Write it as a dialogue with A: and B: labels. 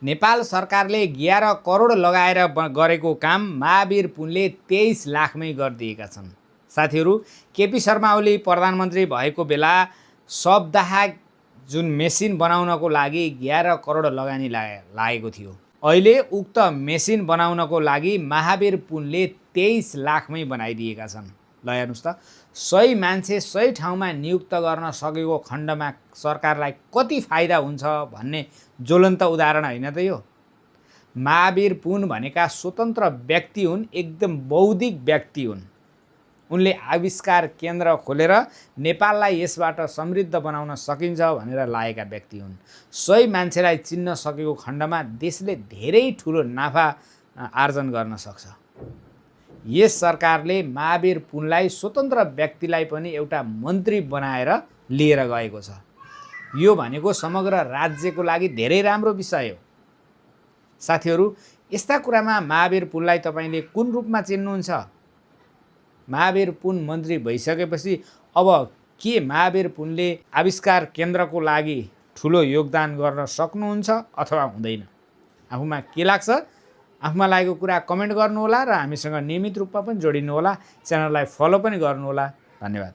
A: नेपाल सरकारले 11 करोड लगाएर गरेको काम महावीर पुनले 23 लाखमै गरिदिएका छन्। साथीहरू, केपी शर्मा ओली प्रधानमन्त्री भएको बेला शवदाह जुन मेसिन बनाउनको लागि 11 करोड लगानी लागेको थियो। अहिले उक्त मेसिन बनाउनको लागि महावीर पुनले 23 लाखमै बनाइदिएका छन्। ल हेर्नुहोस् त, 100 मान्छे 100 ठाउँमा नियुक्त गर्न सकेको खण्डमा सरकारलाई कति फाइदा हुन्छ भन्ने ज्वलन्त उदाहरण होइन त यो। महावीर पुन भनेका स्वतन्त्र व्यक्ति हुन्, एकदम बौद्धिक व्यक्ति हुन्। उनले आविष्कार केन्द्र खोलेर नेपाललाई यसबाट समृद्ध बनाउन सकिन्छ भनेर लागेका व्यक्ति हुन्। 100 मान्छेलाई चिन्न सकेको खण्डमा देशले धेरै ठुलो नाफा आर्जन गर्न सक्छ। यस सरकारले महावीर पुनलाई स्वतन्त्र व्यक्तिलाई पनि एउटा मन्त्री बनाएर लिएर गएको छ। यो भनेको समग्र राज्यको लागि धेरै राम्रो विषय हो। साथीहरू, यस्ता कुरामा महावीर पुनलाई तपाईले कुन रूपमा चिन्नुहुन्छ? महावीर पुन मन्त्री भइसकेपछि अब के महावीर पुनले आविष्कार केन्द्रको लागि ठुलो योगदान गर्न सक्नुहुन्छ अथवा हुँदैन? आफूमा के लाग्छ? आफूमा लागेको कुरा कमेन्ट गर्नुहोला र हामीसँग नियमित रूपमा पनि जोडिनुहोला। च्यानललाई फलो पनि गर्नुहोला। धन्यवाद।